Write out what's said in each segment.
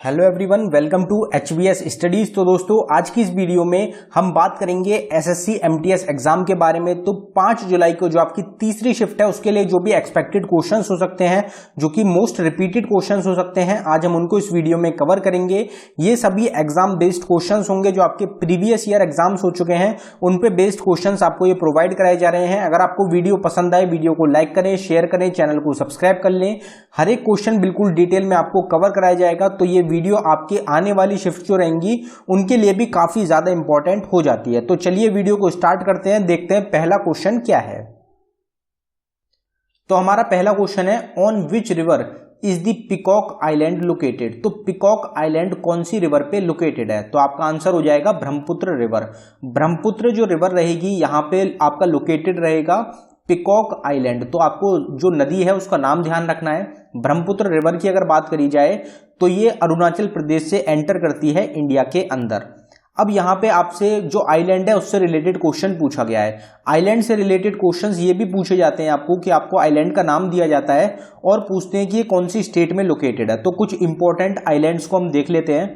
Hello everyone, welcome to HBS studies. तो दोस्तों, आज की इस वीडियो में हम बात करेंगे SSC MTS एग्जाम के बारे में। तो 5 जुलाई को जो आपकी तीसरी शिफ्ट है उसके लिए जो भी एक्सपेक्टेड क्वेश्चंस हो सकते हैं, जो कि मोस्ट रिपीटेड क्वेश्चंस हो सकते हैं, आज हम उनको इस वीडियो में कवर करेंगे। ये सभी एग्जाम बेस्ड क्वेश्चंस होंगे जो आपके प्रीवियस ईयर एग्जाम्स हो चुके हैं, उन पे बेस्ड क्वेश्चंस आपको ये प्रोवाइड कराए जा रहे हैं। अगर आपको वीडियो पसंद आए, वीडियो को लाइक करें, शेयर करें, चैनल को सब्सक्राइब कर लें। हर एक क्वेश्चन बिल्कुल डिटेल में आपको कवर कराया जाएगा। तो ये वीडियो आपकी आने वाली शिफ्ट जो रहेंगी उनके लिए भी काफी ज्यादा इंपॉर्टेंट हो जाती है। तो चलिए वीडियो को स्टार्ट करते हैं, देखते हैं पहला क्वेश्चन क्या है। तो हमारा पहला क्वेश्चन है, on which river is the peacock island located. तो पिकॉक आइलैंड कौन सी रिवर पे लोकेटेड है? तो आपका आंसर हो जाएगा ब्रह्मपुत्र रिवर। ब्रह्मपुत्र जो रिवर रहेगी यहां पे आपका लोकेटेड रहेगा पिकॉक आइलैंड। तो आपको जो नदी है उसका नाम ध्यान रखना है। ब्रह्मपुत्र रिवर की अगर बात करी जाए तो ये अरुणाचल प्रदेश से एंटर करती है इंडिया के अंदर। अब यहाँ पे आपसे जो आइलैंड है उससे रिलेटेड क्वेश्चन पूछा गया है। आइलैंड से रिलेटेड क्वेश्चंस ये भी पूछे जाते हैं आपको कि आपको आइलैंड का नाम दिया जाता है और पूछते हैं कि ये कौन सी स्टेट में लोकेटेड है। तो कुछ इंपॉर्टेंट आइलैंड्स को हम देख लेते हैं।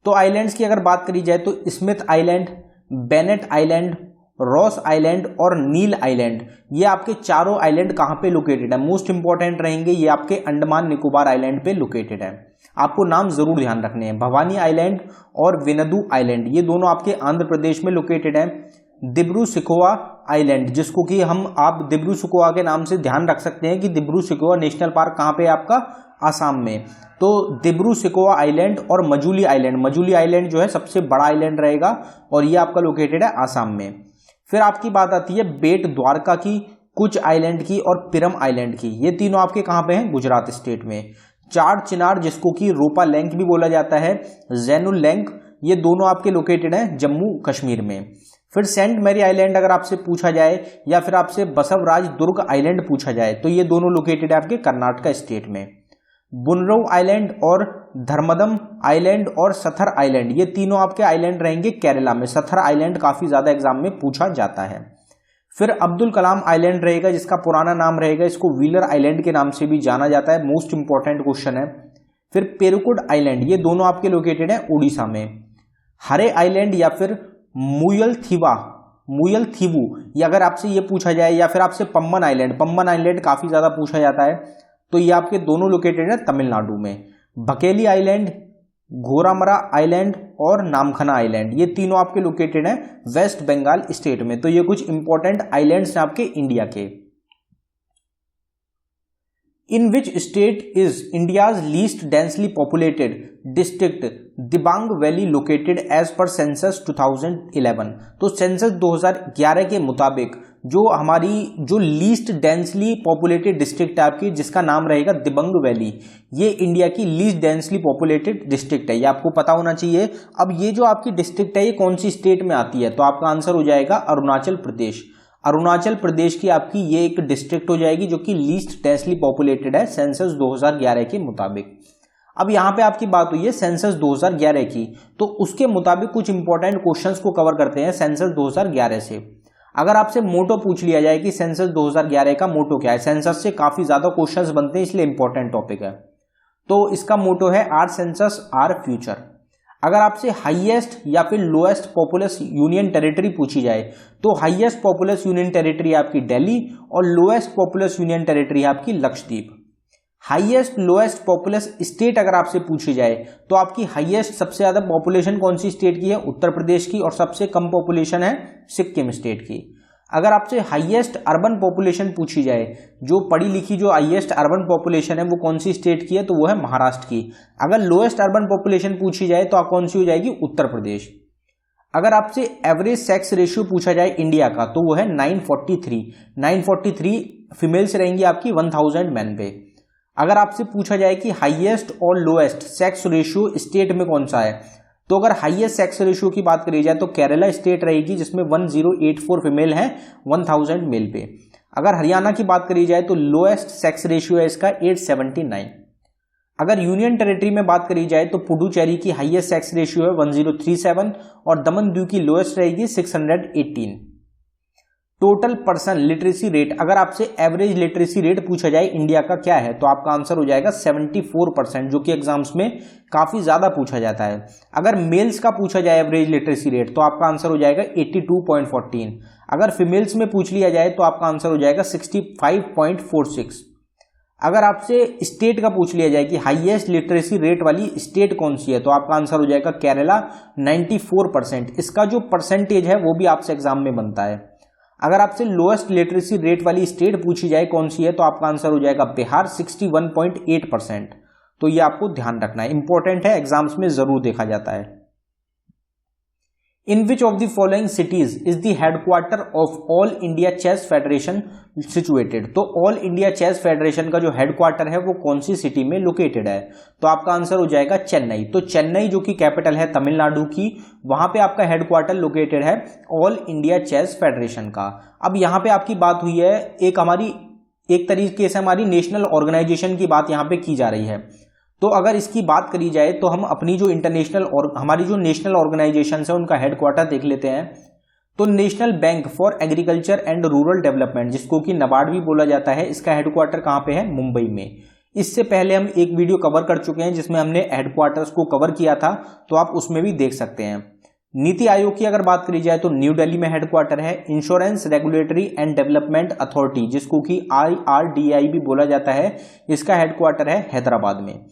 तो आइलैंड्स की अगर बात करी जाए तो Smith island, Bennett island, Ross island और नील आइलैंड, ये आपके चारों आइलैंड कहां पे लोकेटेड है? मोस्ट इंपॉर्टेंट रहेंगे, ये आपके अंडमान निकोबार आइलैंड पे लोकेटेड है। आपको नाम जरूर ध्यान रखने हैं। भवानी आइलैंड और विनदू आइलैंड, ये दोनों आपके आंध्र प्रदेश में लोकेटेड है। दिब्रू सिखोवा आइलैंड, जिसको कि आप दिब्रू सिखोवा के नाम से ध्यान रख सकते हैं कि दिब्रू सिखोवा नेशनल पार्क कहां पे है आपका? आसाम में। तो दिब्रू सिखोवा आइलैंड और मजूली आइलैंड, मजूली आइलैंड जो है सबसे बड़ा आइलैंड रहेगा और ये आपका लोकेटेड है आसाम में। फिर आपकी बात आती है बेट द्वारका की, कुछ आइलैंड की और पिरम आइलैंड की। ये तीनों आपके कहां पे हैं? गुजरात स्टेट में। चार चिनार, जिसको कि रोपा लैंक भी बोला जाता है, जैनुल लैंक, ये दोनों आपके लोकेटेड हैं जम्मू कश्मीर में। फिर सेंट मैरी आइलैंड अगर आपसे पूछा जाए या फिर आपसे बसवराज दुर्ग आइलैंड पूछा जाए तो ये दोनों लोकेटेड है आपके कर्नाटका स्टेट में। बुनरो आइलैंड और धर्मदम आइलैंड और सथर आइलैंड, ये तीनों आपके आइलैंड रहेंगे केरला में। सथर आइलैंड काफी ज्यादा एग्जाम में पूछा जाता है। फिर अब्दुल कलाम आइलैंड रहेगा, जिसका पुराना नाम रहेगा, इसको व्हीलर आइलैंड के नाम से भी जाना जाता है। मोस्ट इंपॉर्टेंट क्वेश्चन है। फिर पेरुकुड आइलैंड, ये दोनों आपके लोकेटेड है उड़ीसा में। हरे आइलैंड या फिर मुयल थीवू, ये अगर आपसे ये पूछा जाए, या फिर आपसे पम्बन आइलैंड काफी ज्यादा पूछा जाता है, तो ये आपके दोनों लोकेटेड है तमिलनाडु में। बकेली आइलैंड, घोरामरा आइलैंड और नामखना आइलैंड, ये तीनों आपके लोकेटेड हैं वेस्ट बंगाल स्टेट में। तो ये कुछ इंपॉर्टेंट आइलैंड्स हैं आपके इंडिया के। In which state is India's least densely populated district Dibang Valley located as per census 2011। तो सेंसस 2011 के मुताबिक जो लीस्ट डेंसली पॉपुलेटेड डिस्ट्रिक्ट है आपकी, जिसका नाम रहेगा दिबांग वैली, ये इंडिया की लीस्ट डेंसली पॉपुलेटेड डिस्ट्रिक्ट है। ये आपको पता होना चाहिए। अब ये जो आपकी डिस्ट्रिक्ट है ये कौन सी स्टेट में आती है? तो आपका आंसर हो जाएगा अरुणाचल प्रदेश। अरुणाचल प्रदेश की आपकी ये एक डिस्ट्रिक्ट हो जाएगी जो कि लीस्ट डेंसली पॉपुलेटेड है सेंसस 2011 के मुताबिक। अब यहां पे आपकी बात हुई है सेंसस 2011 की, तो उसके मुताबिक कुछ इंपॉर्टेंट क्वेश्चंस को कवर करते हैं सेंसस 2011 से। अगर आपसे मोटो पूछ लिया जाए कि सेंसस 2011 का मोटो क्या है, सेंसस से काफी ज्यादा क्वेश्चंस बनते हैं इसलिए इंपॉर्टेंट टॉपिक है। तो इसका मोटो है आर सेंसस आर फ्यूचर। अगर आपसे हाईएस्ट या फिर लोएस्ट पॉपुलस यूनियन टेरिटरी पूछी जाए तो हाईएस्ट पॉपुलस यूनियन टेरिटरी आपकी दिल्ली और लोएस्ट पॉपुलस यूनियन टेरिटरी आपकी Lakshadweep. Highest lowest populous state अगर आपसे पूछी जाए तो आपकी हाईएस्ट सबसे ज्यादा पॉपुलेशन कौन सी स्टेट की है? उत्तर प्रदेश की। और सबसे कम पॉपुलेशन है सिक्किम स्टेट की। अगर आपसे हाईएस्ट अर्बन पॉपुलेशन पूछी जाए, जो पढ़ी लिखी जो हाईएस्ट अर्बन पॉपुलेशन है वो कौन सी स्टेट की है? तो वो है महाराष्ट्र की। अगर लोएस्ट अर्बन पॉपुलेशन पूछी जाए तो कौन सी हो जाएगी? उत्तर प्रदेश। अगर आपसे एवरेज सेक्स रेशियो पूछा जाए इंडिया का तो वो है 943 फीमेल्स रहेंगी आपकी 1000 मैन पे। अगर आपसे पूछा जाए कि हाईएस्ट और लोएस्ट सेक्स रेशियो स्टेट में कौन सा है, तो अगर हाईएस्ट सेक्स रेशियो की बात करी जाए तो केरला स्टेट रहेगी, जिसमें 1084 फीमेल है 1000 मेल पे। अगर हरियाणा की बात करी जाए तो लोएस्ट सेक्स रेशियो है इसका 879। अगर यूनियन टेरिटरी में बात करी जाए तो पुडुचेरी की हाईएस्ट सेक्स रेशियो है 1037 और दमन दीव की लोएस्ट रहेगी 618। टोटल पर्सन लिटरेसी रेट, अगर आपसे एवरेज लिटरेसी रेट पूछा जाए इंडिया का क्या है तो आपका आंसर हो जाएगा 74%, जो कि एग्जाम्स में काफी ज्यादा पूछा जाता है। अगर मेल्स का पूछा जाए एवरेज लिटरेसी रेट तो आपका आंसर हो जाएगा 82.14। अगर फीमेल्स में पूछ लिया जाए तो आपका आंसर हो जाएगा 65.46। अगर आपसे स्टेट का पूछ लिया जाए कि हाईएस्ट लिटरेसी रेट वाली स्टेट कौन सी है तो आपका आंसर हो जाएगा केरला 94%। इसका जो परसेंटेज है वो भी आपसे एग्जाम में बनता है। अगर आपसे लोएस्ट लिटरेसी रेट वाली स्टेट पूछी जाए कौन सी है तो आपका आंसर हो जाएगा बिहार 61.8%। तो ये आपको ध्यान रखना है, इंपॉर्टेंट है, एग्जाम्स में जरूर देखा जाता है। In which of the following cities is the headquarter of All India Chess Federation situated, तो ऑल इंडिया चेस फेडरेशन का जो हेडक्वार्टर है वो कौन सी सिटी में लोकेटेड है तो आपका आंसर हो जाएगा चेन्नई। तो चेन्नई जो कि कैपिटल है तमिलनाडु की, वहां पे आपका हेडक्वार्टर लोकेटेड है ऑल इंडिया चेस फेडरेशन का। अब यहां पे आपकी बात हुई है एक तरीके से हमारी नेशनल ऑर्गेनाइजेशन की बात यहां पे की जा रही है। तो अगर इसकी बात करी जाए तो हम अपनी जो इंटरनेशनल और हमारी जो नेशनल ऑर्गेनाइजेशन है उनका हेडक्वार्टर देख लेते हैं। तो national bank for agriculture and rural development, जिसको कि नाबार्ड भी बोला जाता है, इसका हेडक्वार्टर कहां पे है? मुंबई में। इससे पहले हम एक वीडियो कवर कर चुके हैं जिसमें हमने हेडक्वार्टर्स को कवर किया था, तो आप उसमें भी देख सकते हैं। नीति आयोग की अगर बात करी जाए तो न्यू दिल्ली में हेडक्वार्टर है। Insurance regulatory and development authority, जिसको कि IRDAI भी बोला जाता है, इसका हेडक्वार्टर है हैदराबाद में।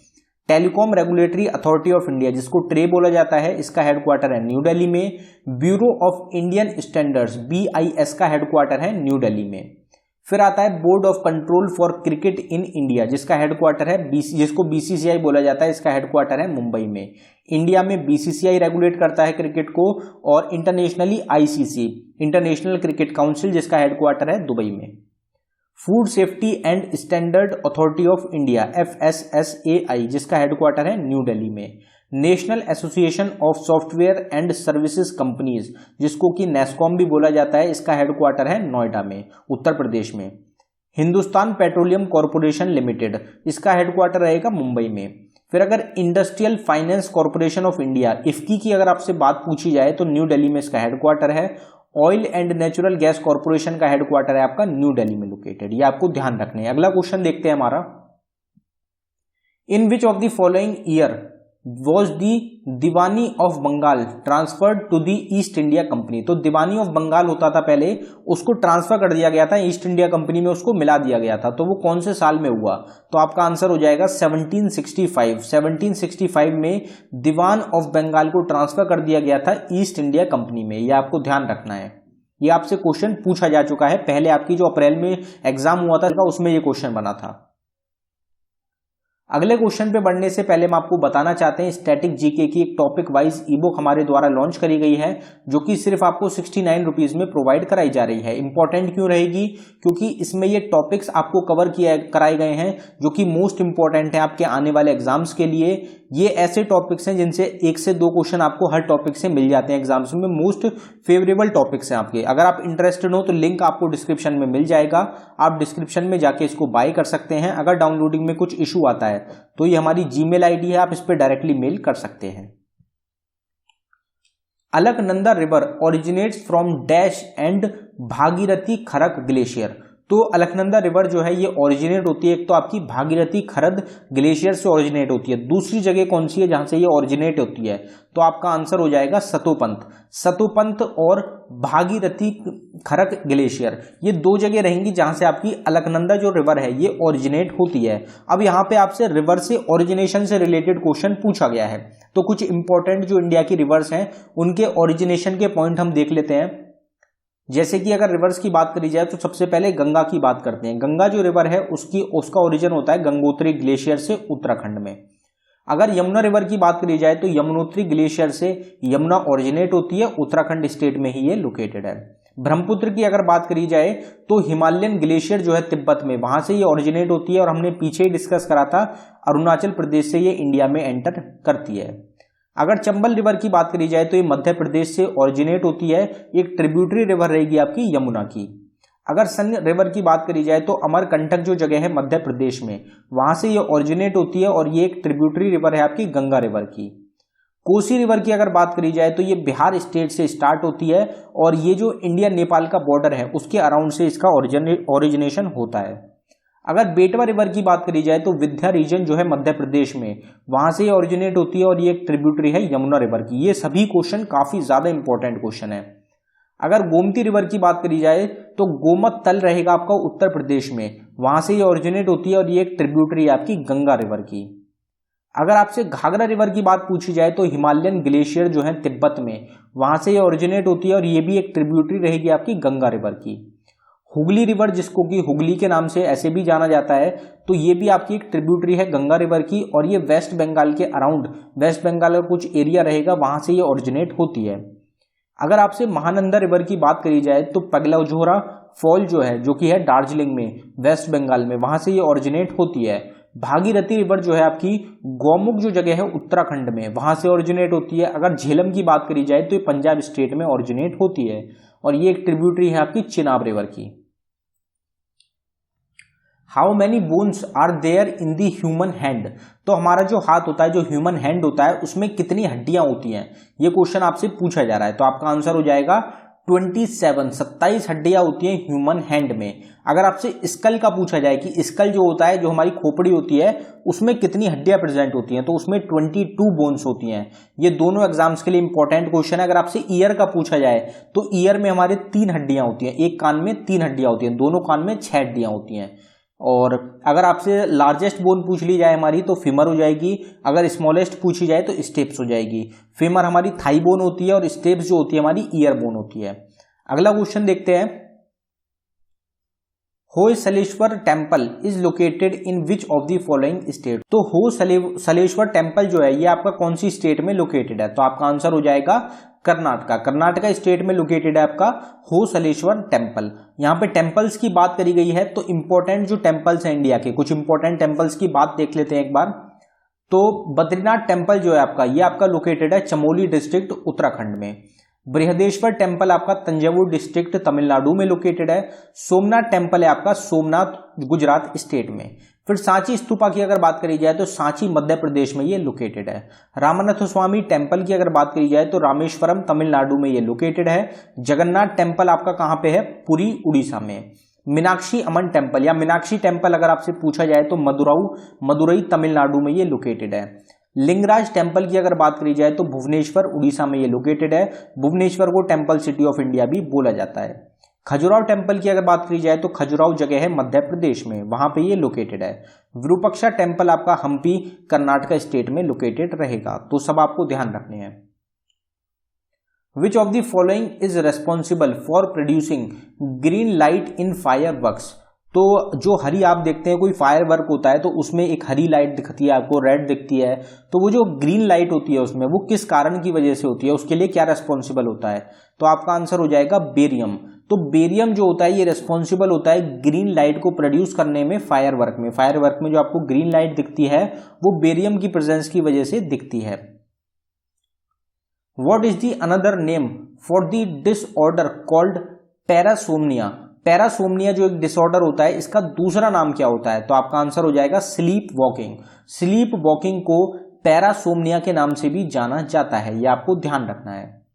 Telecom regulatory authority of India, जिसको ट्रे बोला जाता है, इसका हेडक्वार्टर है न्यू दिल्ली में। Bureau of Indian standards BIS का हेडक्वार्टर है न्यू दिल्ली में। फिर आता है board of control for cricket in India, जिसका हेडक्वार्टर है जिसको BCCI बोला जाता है, इसका हेडक्वार्टर है मुंबई में। इंडिया में BCCI रेगुलेट करता है क्रिकेट को, और internationally ICC international cricket council, जिसका हेडक्वार्टर है दुबई में। Food safety and standard authority of India FSSAI, जिसका हेडक्वार्टर है न्यू दिल्ली में। National association of software and services companies, जिसको कि NASSCOM भी बोला जाता है, इसका हेडक्वार्टर है नोएडा में, उत्तर प्रदेश में। हिंदुस्तान पेट्रोलियम कॉर्पोरेशन लिमिटेड, इसका हेडक्वार्टर रहेगा मुंबई में। फिर अगर industrial finance corporation of India IFFI की अगर आपसे बात पूछी जाए तो न्यू दिल्ली में इसका हेडक्वार्टर है। Oil and natural gas corporation का हेडक्वार्टर है आपका न्यू दिल्ली में लोकेटेड, ये आपको ध्यान रखना है। अगला क्वेश्चन देखते हैं हमारा, in which of the following year was the Diwani of Bengal transferred to the East India Company, तो दीवानी ऑफ बंगाल होता था पहले, उसको ट्रांसफर कर दिया गया था ईस्ट इंडिया कंपनी में, उसको मिला दिया गया था, तो वो कौन से साल में हुआ तो आपका आंसर हो जाएगा 1765 में दीवान ऑफ बंगाल को ट्रांसफर कर दिया गया था ईस्ट इंडिया कंपनी में, ये आपको ध्यान रखना है। ये आपसे क्वेश्चन पूछा जा चुका है, पहले आपकी जो अप्रैल में एग्जाम हुआ था उसमें ये क्वेश्चन बना था। अगले क्वेश्चन पे बढ़ने से पहले हम आपको बताना चाहते हैं स्टैटिक जीके की एक टॉपिक वाइज ई बुक हमारे द्वारा लॉन्च करी गई है, जो कि सिर्फ आपको 69 रुपीज में प्रोवाइड कराई जा रही है। इंपॉर्टेंट क्यों रहेगी? क्योंकि इसमें ये टॉपिक्स आपको कवर कराए गए हैं जो कि मोस्ट इंपॉर्टेंट है आपके आने वाले एग्जाम्स के लिए। ये ऐसे टॉपिक्स हैं जिनसे 1 से 2 क्वेश्चन आपको हर टॉपिक से मिल जाते हैं एग्जाम्स में, मोस्ट फेवरेबल टॉपिक्स हैं आपके। अगर आप इंटरेस्टेड हो तो लिंक आपको डिस्क्रिप्शन में मिल जाएगा, आप डिस्क्रिप्शन में जाके इसको बाय कर सकते हैं। अगर डाउनलोडिंग में कुछ इशू आता है तो ये हमारी जीमेल आईडी है, आप इस पर डायरेक्टली मेल कर सकते हैं। Alaknanda river originates from dash and Bhagirathi Kharak glacier, तो अलकनंदा रिवर जो है ये ओरिजिनेट होती है, एक तो आपकी भागीरथी खरद ग्लेशियर से ओरिजिनेट होती है, दूसरी जगह कौन सी है जहां से ये ओरिजिनेट होती है तो आपका आंसर हो जाएगा सतोपंत और भागीरथी खरक ग्लेशियर, ये 2 जगह रहेंगी जहां से आपकी अलकनंदा जो रिवर है ये ओरिजिनेट होती है। अब यहां पे आपसे रिवर से ओरिजिनेशन से रिलेटेड क्वेश्चन पूछा गया है, तो कुछ इंपॉर्टेंट जो इंडिया की रिवर्स हैं उनके ओरिजिनेशन के पॉइंट हम देख लेते हैं। जैसे कि अगर रिवर्स की बात करी जाए तो सबसे पहले गंगा की बात करते हैं। गंगा जो रिवर है उसका ओरिजिन होता है गंगोत्री ग्लेशियर से उत्तराखंड में। अगर यमुना रिवर की बात करी जाए तो यमुनोत्री ग्लेशियर से यमुना ओरिजिनेट होती है, उत्तराखंड स्टेट में ही ये लोकेटेड है। ब्रह्मपुत्र की अगर बात करी जाए तो हिमालयन ग्लेशियर जो है तिब्बत में, वहां से ये ओरिजिनेट होती है, और हमने पीछे ही डिस्कस करा था अरुणाचल प्रदेश से ये इंडिया में एंटर करती है। अगर चंबल रिवर की बात करी जाए तो ये मध्य प्रदेश से ओरिजिनेट होती है, एक ट्रिब्यूटरी रिवर रहेगी आपकी यमुना की। अगर सन रिवर की बात करी जाए तो अमरकंटक जो जगह है मध्य प्रदेश में, वहां से ये ओरिजिनेट होती है और ये एक ट्रिब्यूटरी रिवर है आपकी गंगा रिवर की। कोसी रिवर की अगर बात करी जाए तो ये बिहार स्टेट से स्टार्ट होती है और ये जो इंडिया नेपाल का बॉर्डर है उसके अराउंड से इसका ओरिजिनेशन होता है। अगर बेटवा रिवर की बात करी जाए तो विंध्य रीजन जो है मध्य प्रदेश में, वहां से ये ओरिजिनेट होती है और ये एक ट्रिब्यूटरी है यमुना रिवर की। ये सभी क्वेश्चन काफी ज्यादा इंपॉर्टेंट क्वेश्चन है। अगर गोमती रिवर की बात करी जाए तो गोमत तल रहेगा आपका उत्तर प्रदेश में, वहां से ये ओरिजिनेट होती है और ये एक ट्रिब्यूटरी है आपकी गंगा रिवर की। अगर आपसे घाघरा रिवर की बात पूछी जाए तो हिमालयन ग्लेशियर जो है तिब्बत में, वहां से ये ओरिजिनेट होती है और ये भी एक ट्रिब्यूटरी रहेगी आपकी गंगा रिवर की। हुगली रिवर, जिसको कि हुगली के नाम से ऐसे भी जाना जाता है, तो ये भी आपकी एक ट्रिब्यूटरी है गंगा रिवर की और ये वेस्ट बंगाल के अराउंड, वेस्ट बंगाल का कुछ एरिया रहेगा वहां से ये ओरिजिनेट होती है। अगर आपसे महानंदा रिवर की बात करी जाए तो पगलौझोरा फॉल जो है, जो कि है दार्जिलिंग में, वेस्ट बंगाल में, वहां से ये ओरिजिनेट होती है। भागीरथी रिवर जो है आपकी गौमुख जो जगह है उत्तराखंड में, वहां से ओरिजिनेट होती है। अगर झेलम की बात करी जाए तो ये पंजाब स्टेट में ओरिजिनेट होती है और ये एक ट्रिब्यूटरी है आपकी चिनाब रिवर की। How many bones are there in the human hand, तो हमारा जो हाथ होता है, जो ह्यूमन हैंड होता है, उसमें कितनी हड्डियां होती हैं, ये क्वेश्चन आपसे पूछा जा रहा है। तो आपका आंसर हो जाएगा 27 हड्डियां होती हैं ह्यूमन हैंड में। अगर आपसे स्कल का पूछा जाए कि स्कल जो होता है, जो हमारी खोपड़ी होती है, उसमें कितनी हड्डियां प्रेजेंट होती हैं, तो उसमें 22 बोन्स होती हैं। ये दोनों एग्जाम्स के लिए इंपॉर्टेंट क्वेश्चन है। अगर आपसे ईयर का पूछा जाए तो ईयर में हमारे 3 हड्डियां होती हैं, एक कान में 3 हड्डियां होती हैं, दोनों कान में 6 हड्डियां होती हैं। और अगर आपसे लार्जेस्ट बोन पूछ ली जाए हमारी तो फीमर हो जाएगी, अगर स्मॉलेस्ट पूछी जाए तो स्टेप्स हो जाएगी। फीमर हमारी थाई बोन होती है और स्टेप्स जो होती है हमारी ईयर बोन होती है। अगला क्वेश्चन देखते हैं, Hoysaleswara temple is located in which of the following state, तो होयसलेश्वर टेम्पल जो है ये आपका कौन सी स्टेट में लोकेटेड है, तो आपका आंसर हो जाएगा कर्नाटका। कर्नाटका स्टेट में लोकेटेड है आपका होयसलेश्वर टेम्पल। यहाँ पे टेम्पल्स की बात करी गई है तो इंपॉर्टेंट जो टेम्पल्स हैं इंडिया के, कुछ इंपॉर्टेंट टेम्पल्स की बात देख लेते हैं एक बार। तो बद्रीनाथ टेम्पल जो है आपका, ये आपका लोकेटेड है चमोली डिस्ट्रिक्ट उत्तराखंड में। बृहदेश्वर टेम्पल आपका तंजावुर डिस्ट्रिक्ट तमिलनाडु में लोकेटेड है। सोमनाथ टेम्पल है आपका सोमनाथ गुजरात स्टेट में। फिर सांची स्तूपा की अगर बात करी जाए तो सांची मध्य प्रदेश में ये लोकेटेड है। रामनाथ स्वामी टेम्पल की अगर बात करी जाए तो रामेश्वरम तमिलनाडु में ये लोकेटेड है। जगन्नाथ टेम्पल आपका कहाँ पे है, पुरी उड़ीसा में। मीनाक्षी अमन टेम्पल या मीनाक्षी टेम्पल अगर आपसे पूछा जाए तो मदुरई तमिलनाडु में ये लोकेटेड है। लिंगराज टेम्पल की अगर बात करी जाए तो भुवनेश्वर उड़ीसा में ये लोकेटेड है। भुवनेश्वर को टेम्पल सिटी ऑफ इंडिया भी बोला जाता है। खजुराहो टेम्पल की अगर बात करी जाए तो खजुराहो जगह है मध्य प्रदेश में, वहां पे ये लोकेटेड है। विरूपाक्षा टेम्पल आपका हम्पी कर्नाटका स्टेट में लोकेटेड रहेगा। तो सब आपको ध्यान रखने हैं। विच of the following is responsible for producing green light in fireworks, तो जो हरी आप देखते हैं कोई फायर वर्क होता है तो उसमें एक हरी लाइट दिखती है आपको, रेड दिखती है, तो वो जो ग्रीन लाइट होती है उसमें वो किस कारण की वजह से होती है, उसके लिए क्या रेस्पॉन्सिबल होता है, तो आपका आंसर हो जाएगा बेरियम। तो बेरियम जो होता है ये रेस्पॉन्सिबल होता है ग्रीन लाइट को प्रोड्यूस करने में फायर वर्क में। फायर वर्क में जो आपको ग्रीन लाइट दिखती है वो बेरियम की प्रेजेंस की वजह से दिखती है। What is the another name for the disorder called parasomnia, parasomnia जो एक डिसऑर्डर होता है इसका दूसरा नाम क्या होता है, तो आपका आंसर हो जाएगा स्लीप वॉकिंग। स्लीप वॉकिंग को पैरासोमनिया के नाम से भी जाना जाता है, यह आपको ध्यान रखना है।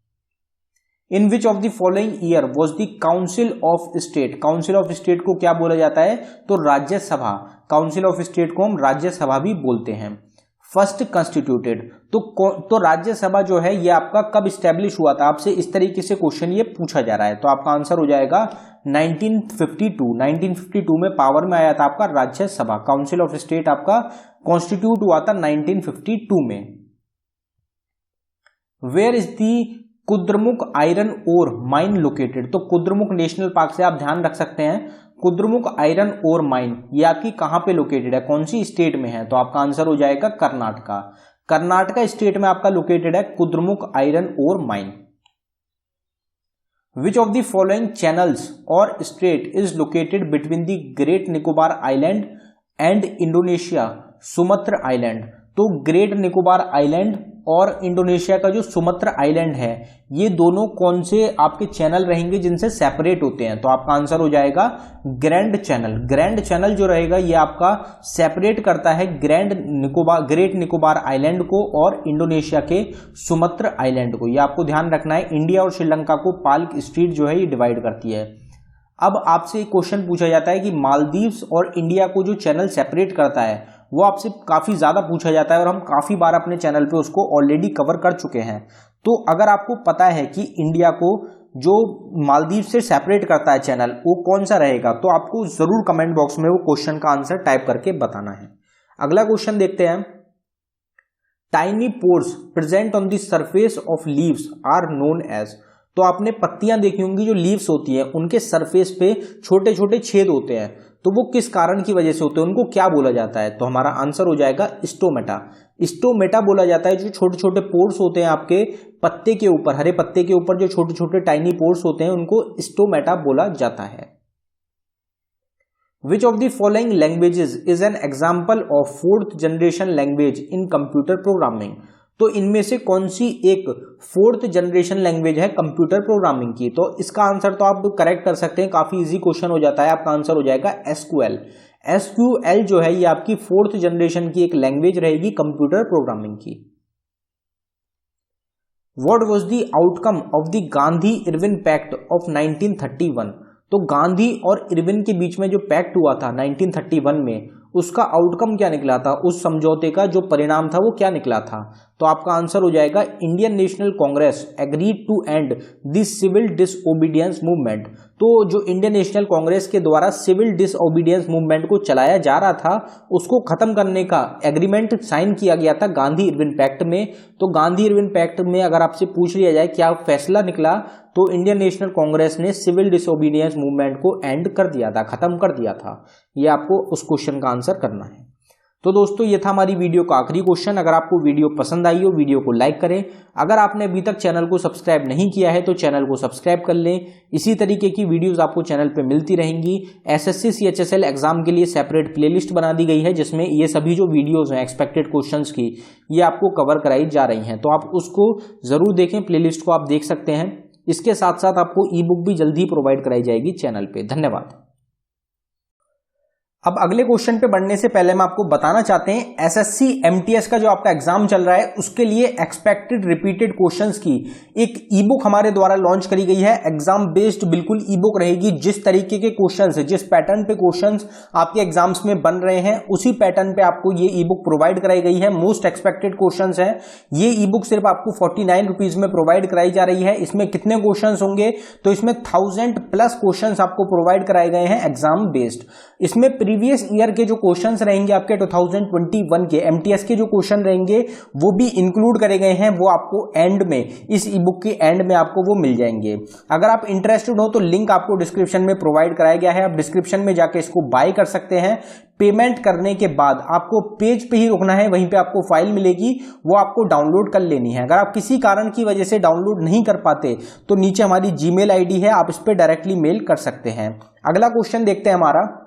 In which of the following year was the council of state, council of state को क्या बोला जाता है, तो राज्यसभा। काउंसिल ऑफ स्टेट को हम राज्यसभा भी बोलते हैं। फर्स्ट कंस्टिट्यूटेड, तो राज्यसभा जो है ये आपका कब स्टैब्लिश हुआ था, आपसे इस तरीके से क्वेश्चन ये पूछा जा रहा है, तो आपका आंसर हो जाएगा 1952 में पावर में आया था आपका राज्यसभा। काउंसिल ऑफ स्टेट आपका कॉन्स्टिट्यूट हुआ था 1952 में। Where is the Kudremukh iron ore mine located, तो कुद्रमुख नेशनल पार्क से आप ध्यान रख सकते हैं कुद्रमुख आयरन ओर माइन ये आपकी कहां पे लोकेटेड है, कौन सी स्टेट में है, तो आपका आंसर हो जाएगा कर्नाटका। कर्नाटका स्टेट में आपका लोकेटेड है Kudremukh iron ore mine. Which of the following channels or strait is located between the great Nicobar island and Indonesia Sumatra island, तो ग्रेट निकोबार आइलैंड और इंडोनेशिया का जो सुमत्रा आइलैंड है, ये दोनों कौन से आपके चैनल रहेंगे जिनसे सेपरेट होते हैं? तो आपका आंसर हो जाएगा ग्रैंड चैनल। ग्रैंड चैनल जो रहेगा ये आपका सेपरेट करता है ग्रेट निकोबार आइलैंड को और इंडोनेशिया के सुमत्रा आइलैंड को। ये आपको ध्यान रखना है। इंडिया और श्रीलंका को पाल्क स्ट्रीट जो है ये डिवाइड करती है। अब आपसे एक क्वेश्चन पूछा जाता है कि मालदीव्स और इंडिया को जो चैनल सेपरेट करता है वो आपसे काफी ज्यादा पूछा जाता है और हम काफी बार अपने चैनल पे उसको ऑलरेडी कवर कर चुके हैं। तो अगर आपको पता है कि इंडिया को जो मालदीव से सेपरेट करता है चैनल वो कौन सा रहेगा, तो आपको जरूर कमेंट बॉक्स में वो क्वेश्चन का आंसर टाइप करके बताना है। अगला क्वेश्चन देखते हैं। Tiny pores present on the surface of leaves are known as. तो आपने पत्तियां देखी होंगी, जो लीव्स होती हैं उनके सरफेस पे छोटे छोटे छेद होते हैं, तो वो किस कारण की वजह से होते हैं, उनको क्या बोला जाता है? तो हमारा आंसर हो जाएगा स्टोमेटा। स्टोमेटा बोला जाता है जो छोटे छोटे पोर्स होते हैं आपके पत्ते के ऊपर, हरे पत्ते के ऊपर जो छोटे छोटे टाइनी पोर्स होते हैं उनको स्टोमेटा बोला जाता है। Which of the following languages is an example of 4th generation language in computer programming? तो इनमें से कौन सी एक 4th जनरेशन लैंग्वेज है कंप्यूटर प्रोग्रामिंग की? तो इसका आंसर तो आप करेक्ट कर सकते हैं, काफी इजी क्वेश्चन हो जाता है। आपका आंसर हो जाएगा SQL। SQL जो है ये आपकी 4th जनरेशन की एक लैंग्वेज रहेगी कंप्यूटर प्रोग्रामिंग की। What was the outcome of the Gandhi Irwin pact of 1931? तो गांधी और इरविन के बीच में जो पैक्ट हुआ था 1931 में, उसका आउटकम क्या निकला था? उस समझौते का जो परिणाम था वो क्या निकला था? तो आपका आंसर हो जाएगा Indian National Congress agreed to end the civil disobedience movement. तो जो इंडियन नेशनल कांग्रेस के द्वारा सिविल डिसओबीडियंस मूवमेंट को चलाया जा रहा था उसको खत्म करने का एग्रीमेंट साइन किया गया था गांधी इरविन पैक्ट में। तो गांधी इरविन पैक्ट में अगर आपसे पूछ लिया जाए क्या फैसला निकला, तो इंडियन नेशनल कांग्रेस ने सिविल डिसओबीडियंस मूवमेंट को एंड कर दिया था, खत्म कर दिया था। ये आपको उस क्वेश्चन का आंसर करना है। तो दोस्तों ये था हमारी वीडियो का आखिरी क्वेश्चन। अगर आपको वीडियो पसंद आई हो वीडियो को लाइक करें। अगर आपने अभी तक चैनल को सब्सक्राइब नहीं किया है तो चैनल को सब्सक्राइब कर लें। इसी तरीके की वीडियोस आपको चैनल पे मिलती रहेंगी। SSC CHSL एग्जाम के लिए सेपरेट प्लेलिस्ट बना दी गई है जिसमें ये सभी जो वीडियोस हैं एक्सपेक्टेड क्वेश्चंस की ये आपको कवर कराई जा रही हैं, तो आप उसको जरूर देखें। प्लेलिस्ट को आप देख सकते हैं। इसके साथ साथ आपको ई बुक भी जल्दी प्रोवाइड कराई जाएगी चैनल पे। धन्यवाद। अब अगले क्वेश्चन पे बढ़ने से पहले मैं आपको बताना चाहते हैं SSC MTS का जो आपका एग्जाम चल रहा है उसके लिए एक्सपेक्टेड रिपीटेड क्वेश्चंस की एक ई बुक हमारे द्वारा लॉन्च करी गई है। एग्जाम बेस्ड बिल्कुल ई बुक रहेगी। जिस तरीके के क्वेश्चंस है, जिस पैटर्न पे क्वेश्चंस आपके एग्जाम्स में बन रहे हैं उसी पैटर्न पे आपको ये ई बुक प्रोवाइड कराई गई है। मोस्ट एक्सपेक्टेड क्वेश्चंस है। ये ई बुक सिर्फ आपको 49 रुपीज में प्रोवाइड कराई जा रही है। इसमें कितने क्वेश्चंस होंगे? तो इसमें 1000+ क्वेश्चंस आपको प्रोवाइड कराए गए हैं एग्जाम बेस्ड। इसमें प्रीवियस ईयर के जो क्वेश्चंस रहेंगे आपके 2021 के MTS के जो क्वेश्चन रहेंगे वो भी इंक्लूड करे गए हैं। वो आपको एंड में, इस ई बुक के एंड में आपको वो मिल जाएंगे। अगर आप इंटरेस्टेड हो तो लिंक आपको डिस्क्रिप्शन में प्रोवाइड कराया गया है। आप डिस्क्रिप्शन में जाके इसको बाय कर सकते हैं। पेमेंट करने के बाद आपको पेज पे ही रुकना है, वहीं पे आपको फाइल मिलेगी, वो आपको डाउनलोड कर लेनी है। अगर आप किसी कारण की वजह से डाउनलोड नहीं कर पाते तो नीचे हमारी जीमेल आईडी है, आप इस पे डायरेक्टली मेल कर सकते हैं। अगला क्वेश्चन देखते हैं हमारा।